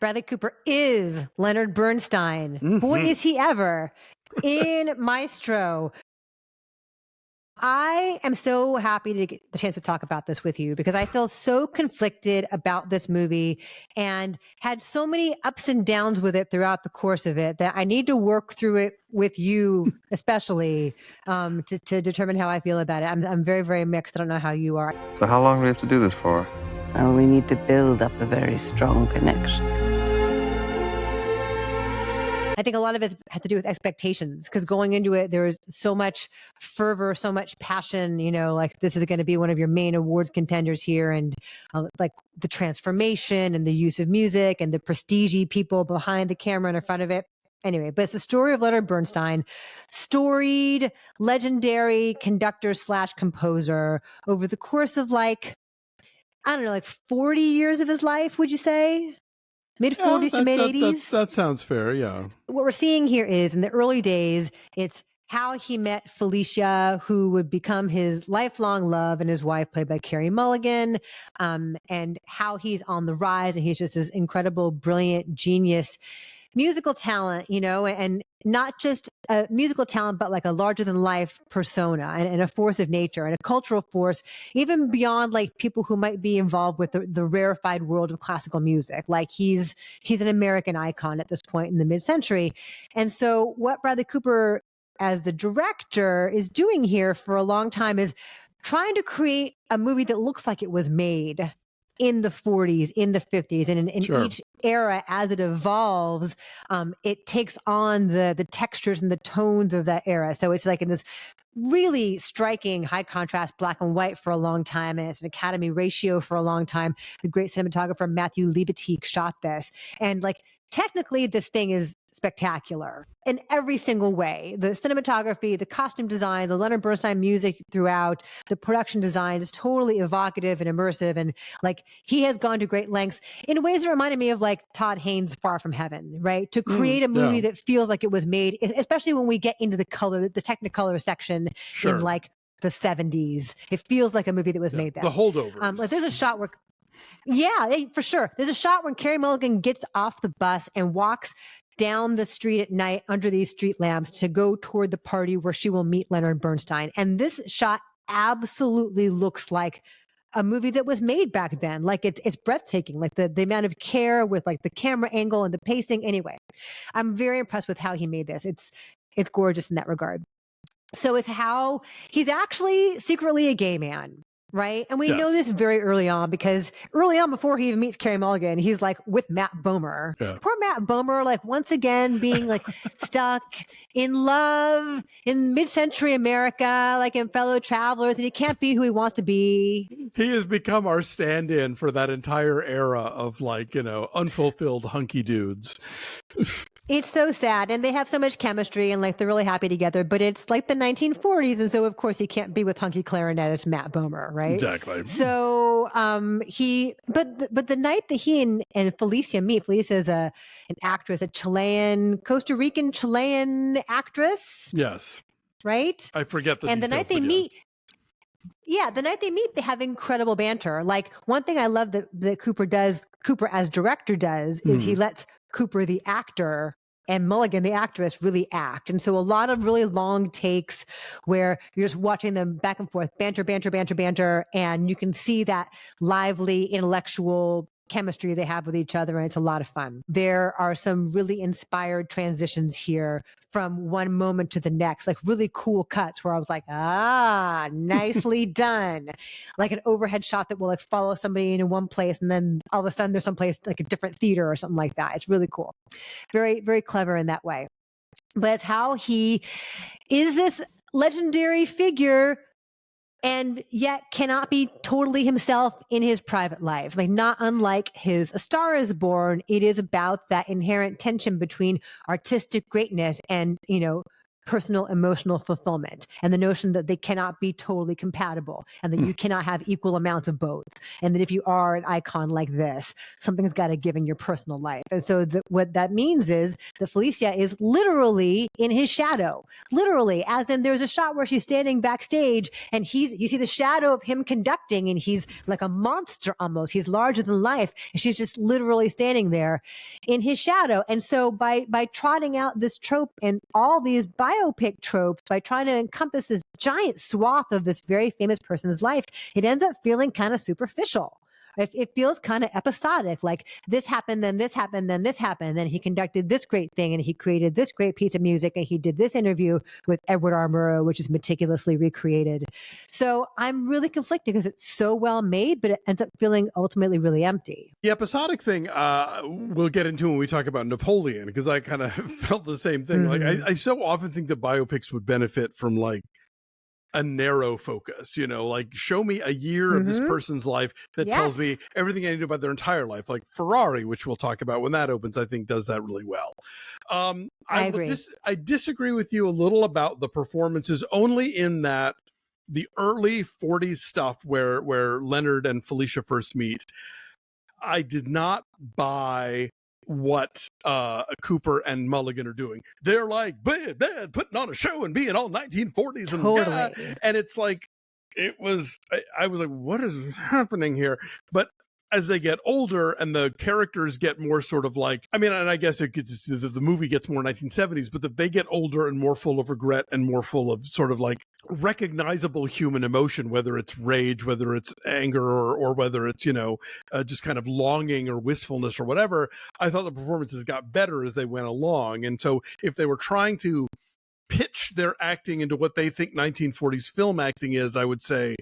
Bradley Cooper is Leonard Bernstein. Boy, is he ever in Maestro. I am so happy to get the chance to talk about this with you because I feel so conflicted about this movie and had so many ups and downs with it throughout the course of it that I need to work through it with you, especially to determine how I feel about it. I'm very, very mixed. I don't know how you are. So how long do we have to do this for? Well, we need to build up a very strong connection. I think a lot of it had to do with expectations because going into it, there was so much fervor, so much passion, like this is going to be one of your main awards contenders here. And like the transformation and the use of music and the prestige people behind the camera and in front of it. Anyway, but it's the story of Leonard Bernstein, storied, legendary conductor / composer over the course of 40 years of his life, would you say? Mid-40s to mid-80s? That sounds fair, yeah. What we're seeing here is in the early days, it's how he met Felicia, who would become his lifelong love, and his wife, played by Carey Mulligan, and how he's on the rise, and he's just this incredible, brilliant, genius musical talent, and not just a musical talent, but like a larger than life persona and a force of nature and a cultural force, even beyond like people who might be involved with the rarefied world of classical music. Like he's an American icon at this point in the mid-century. And so what Bradley Cooper as the director is doing here for a long time is trying to create a movie that looks like it was made in the 40s, in the 50s, and in Sure. each era as it evolves, it takes on the textures and the tones of that era. So it's like in this really striking high contrast black and white for a long time, and it's an Academy ratio for a long time. The great cinematographer Matthew Libatique shot this, and like technically this thing is spectacular in every single way. The cinematography, the costume design, the Leonard Bernstein music throughout, the production design is totally evocative and immersive. And like he has gone to great lengths in ways that reminded me of like Todd Haynes' Far From Heaven, right? To create a movie that feels like it was made, especially when we get into the color, the Technicolor section in like the 70s. It feels like a movie that was made then. The holdovers. Like there's a shot where for sure. There's a shot when Carey Mulligan gets off the bus and walks down the street at night under these street lamps to go toward the party where she will meet Leonard Bernstein. And this shot absolutely looks like a movie that was made back then. Like it's breathtaking, like the amount of care with like the camera angle and the pacing. Anyway, I'm very impressed with how he made this. It's gorgeous in that regard. So it's how he's actually secretly a gay man. Right. And we know this very early on because early on, before he even meets Carey Mulligan, he's like with Matt Bomer. Yeah. Poor Matt Bomer, like once again, being like stuck in love in mid-century America, like in Fellow Travelers, and he can't be who he wants to be. He has become our stand-in for that entire era of like, unfulfilled hunky dudes. It's so sad. And they have so much chemistry and like they're really happy together, but it's like the 1940s. And so, of course, he can't be with hunky clarinetist Matt Bomer, right? Exactly. So but the night that he and Felicia meet, Felicia is an actress, a Costa Rican Chilean actress. Yes. Right? I forget the And the night they meet, the night they meet, they have incredible banter. Like one thing I love that Cooper as director does is he lets Cooper, the actor, and Mulligan, the actress, really act. And so a lot of really long takes where you're just watching them back and forth, banter, banter, banter, banter. And you can see that lively intellectual chemistry they have with each other. And it's a lot of fun. There are some really inspired transitions here from one moment to the next, like really cool cuts where I was like, nicely done. Like an overhead shot that will like follow somebody in one place. And then all of a sudden there's someplace like a different theater or something like that. It's really cool. Very, very clever in that way. But it's how he is this legendary figure and yet cannot be totally himself in his private life. Like not unlike his A Star Is Born, it is about that inherent tension between artistic greatness and, personal emotional fulfillment, and the notion that they cannot be totally compatible, and that you cannot have equal amounts of both, and that if you are an icon like this, something's got to give in your personal life. And so what that means is that Felicia is literally in his shadow, literally, as in there's a shot where she's standing backstage and you see the shadow of him conducting, and he's like a monster almost. He's larger than life. And she's just literally standing there in his shadow. And so by trotting out this trope and all these biopic tropes, by trying to encompass this giant swath of this very famous person's life, it ends up feeling kind of superficial. It feels kind of episodic, like this happened, then this happened, then this happened, then he conducted this great thing, and he created this great piece of music, and he did this interview with Edward R. Murrow, which is meticulously recreated. So I'm really conflicted because it's so well made, but it ends up feeling ultimately really empty. The episodic thing we'll get into when we talk about Napoleon, because I kind of felt the same thing. Like I so often think that biopics would benefit from like a narrow focus, like show me a year of this person's life that tells me everything I need to know about their entire life. Like Ferrari, which we'll talk about when that opens, I think does that really well. I agree. I disagree with you a little about the performances, only in that the early 40s stuff where Leonard and Felicia first meet, I did not buy what Cooper and Mulligan are doing. They're like bad, putting on a show and being all 1940s and it's like I was like, what is happening here? But as they get older and the characters get more sort of like, I mean, and I guess the movie gets more 1970s, but that they get older and more full of regret and more full of sort of like recognizable human emotion, whether it's rage, whether it's anger, or whether it's, just kind of longing or wistfulness or whatever. I thought the performances got better as they went along. And so if they were trying to pitch their acting into what they think 1940s film acting is, I would say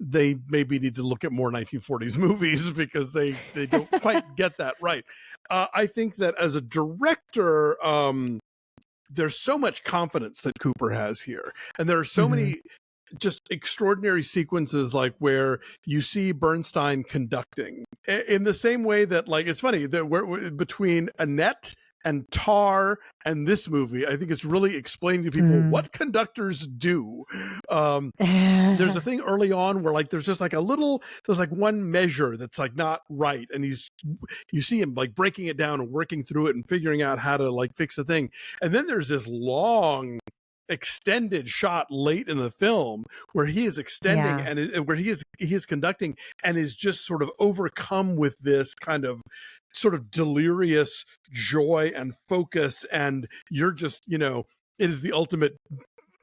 they maybe need to look at more 1940s movies because they don't quite get that right. I think that as a director, there's so much confidence that Cooper has here. And there are so many just extraordinary sequences, like where you see Bernstein conducting in the same way that, like, it's funny that we're between Annette and Tar and this movie, I think it's really explaining to people what conductors do. There's a thing early on where like there's just like there's like one measure that's like not right, and you see him like breaking it down and working through it and figuring out how to like fix the thing. And then there's this long extended shot late in the film where he is extending and where he is conducting and is just sort of overcome with this kind of sort of delirious joy and focus, and you're just, it is the ultimate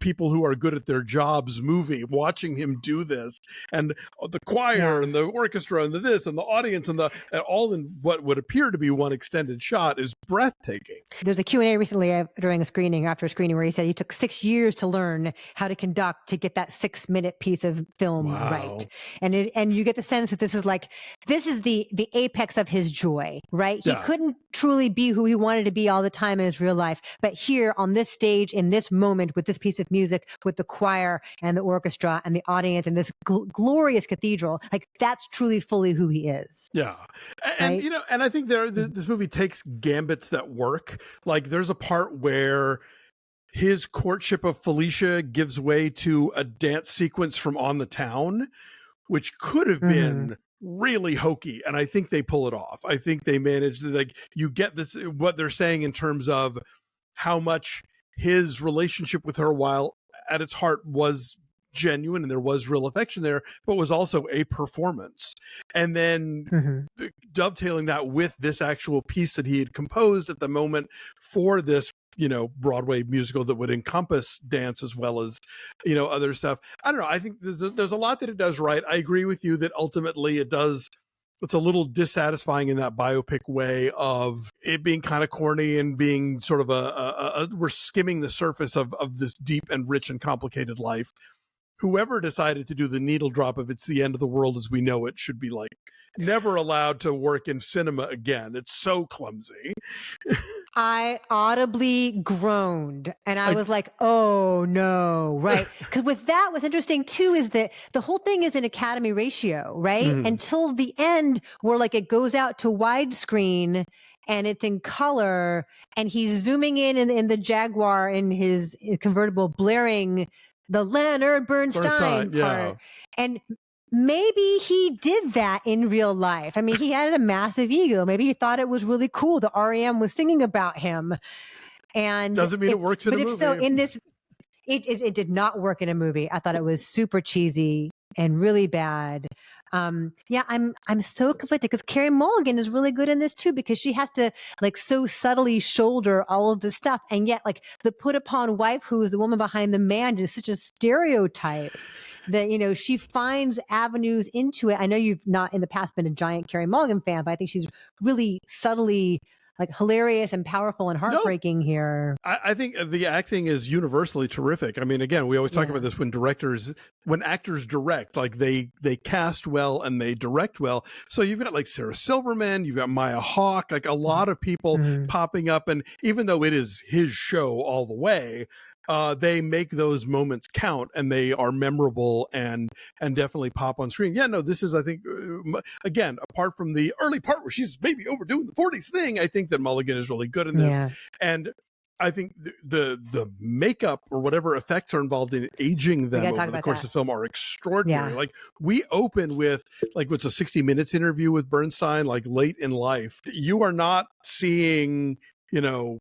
people who are good at their jobs movie, watching him do this, and the choir and the orchestra and the this and the audience and all in what would appear to be one extended shot is breathtaking. There's a Q&A recently after a screening, where he said he took 6 years to learn how to conduct to get that 6-minute piece of film right. And you get the sense that this is the apex of his joy, right? He couldn't truly be who he wanted to be all the time in his real life, but here on this stage, in this moment, with this piece of music, with the choir and the orchestra and the audience and this glorious cathedral, like that's truly fully who he is. Yeah. And right? And I think this movie takes gambits that work. Like there's a part where his courtship of Felicia gives way to a dance sequence from On the Town, which could have been really hokey, and I think they pull it off. I think they managed to, like, you get this, what they're saying in terms of how much his relationship with her, while at its heart was genuine and there was real affection there, but was also a performance. And then dovetailing that with this actual piece that he had composed at the moment for this, Broadway musical that would encompass dance as well as, other stuff. I don't know. I think there's a lot that it does right. I agree with you that ultimately it's a little dissatisfying in that biopic way of it being kind of corny and being sort of we're skimming the surface of this deep and rich and complicated life. Whoever decided to do the needle drop of it's the end of the world as we know it should be like never allowed to work in cinema again. It's so clumsy. I audibly groaned and I was like, oh no, right? Because with that, what's interesting too is that the whole thing is an Academy ratio, right? Until the end where like it goes out to widescreen and it's in color, and he's zooming in the Jaguar in his convertible, blaring the Leonard Bernstein part. And maybe he did that in real life. I mean, he had a massive ego. Maybe he thought it was really cool that REM was singing about him. And doesn't mean it works in a movie. But if so, in this, it did not work in a movie. I thought it was super cheesy and really bad. Yeah, I'm so conflicted because Carey Mulligan is really good in this too, because she has to like so subtly shoulder all of the stuff, and yet like the put upon wife who is the woman behind the man is such a stereotype that, you know, she finds avenues into it. I know you've not in the past been a giant Carey Mulligan fan, but I think she's really subtly like hilarious and powerful and heartbreaking here. I think the acting is universally terrific. I mean, again, we always talk about this when actors direct, like they cast well and they direct well. So you've got like Sarah Silverman, you've got Maya Hawke, like a lot of people popping up. And even though it is his show all the way, they make those moments count, and they are memorable and definitely pop on screen. Yeah, no, this is, I think, again, apart from the early part where she's maybe overdoing the 40s thing, I think that Mulligan is really good in this. Yeah. And I think the makeup or whatever effects are involved in aging them over the course of the film are extraordinary. Yeah. Like we open with like what's a 60 Minutes interview with Bernstein, like late in life. You are not seeing, you know,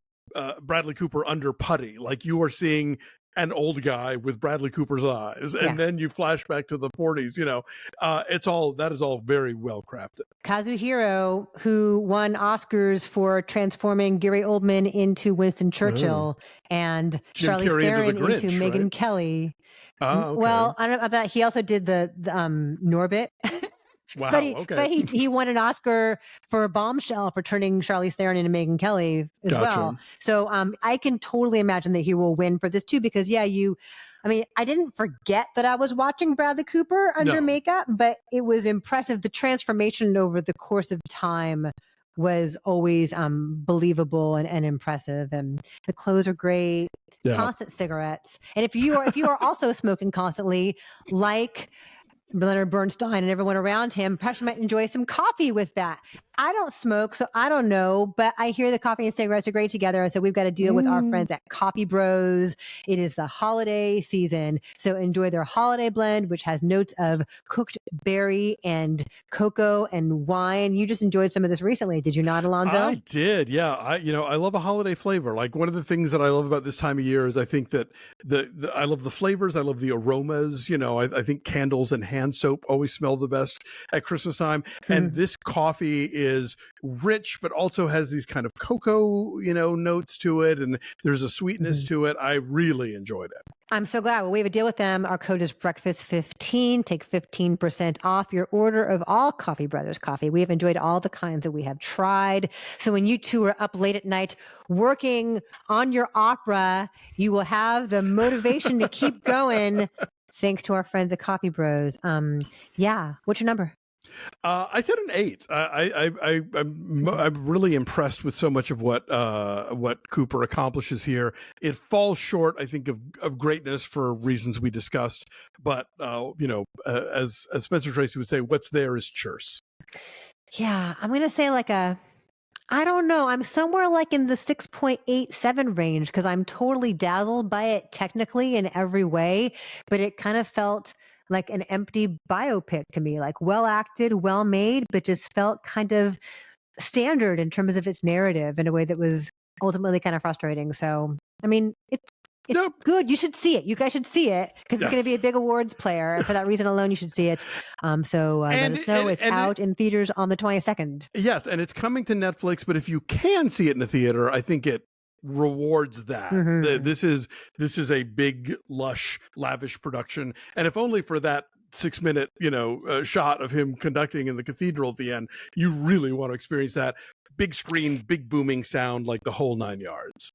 Bradley Cooper under putty, like you are seeing an old guy with Bradley Cooper's eyes, and then you flash back to the 40s. You know, that is all very well crafted. Kazuhiro, who won Oscars for transforming Gary Oldman into Winston Churchill and Charlize Theron into Megyn Kelly. Oh, okay. Well, I don't know about. He also did the Norbit. Wow, but he won an Oscar for Bombshell for turning Charlize Theron into Megyn Kelly as well. So I can totally imagine that he will win for this too, because I didn't forget that I was watching Bradley Cooper under makeup, but it was impressive. The transformation over the course of time was always believable and impressive, and the clothes are great. Constant cigarettes, and if you are also smoking constantly, like Leonard Bernstein and everyone around him, perhaps you might enjoy some coffee with that. I don't smoke, so I don't know, but I hear the coffee and cigarettes are great together. So we've got to deal with our friends at Coffee Bros. It is the holiday season, so enjoy their holiday blend, which has notes of cooked berry and cocoa and wine. You just enjoyed some of this recently, did you not, Alonzo? I did, yeah. I love a holiday flavor. Like one of the things that I love about this time of year is I think that I love the flavors, I love the aromas. You know, I think candles and hand soap always smell the best at Christmas time, and this coffee is rich but also has these kind of cocoa, you know, notes to it, and there's a sweetness to it. I really enjoyed it. I'm so glad. Well, we have a deal with them. Our code is breakfast15. Take 15% off your order of all Coffee Brothers coffee. We have enjoyed all the kinds that we have tried. So when you two are up late at night working on your opera, you will have the motivation to keep going thanks to our friends at Coffee Bros. What's your number? I said an 8. I'm really impressed with so much of what Cooper accomplishes here. It falls short, I think, of greatness for reasons we discussed. But as Spencer Tracy would say, what's there is churse. Yeah, I'm gonna say like I don't know. I'm somewhere like in the 6.87 range because I'm totally dazzled by it technically in every way, but it kind of felt like an empty biopic to me, like well acted, well made, but just felt kind of standard in terms of its narrative in a way that was ultimately kind of frustrating. So, I mean, it's good. You should see it. You guys should see it because it's going to be a big awards player. And for that reason alone, you should see it. Let us know. It's out in theaters on the 22nd. Yes, and it's coming to Netflix. But if you can see it in the theater, I think it rewards that. This is a big, lush, lavish production, and if only for that 6-minute shot of him conducting in the cathedral at the end, you really want to experience that big screen, big booming sound, like the whole 9 yards.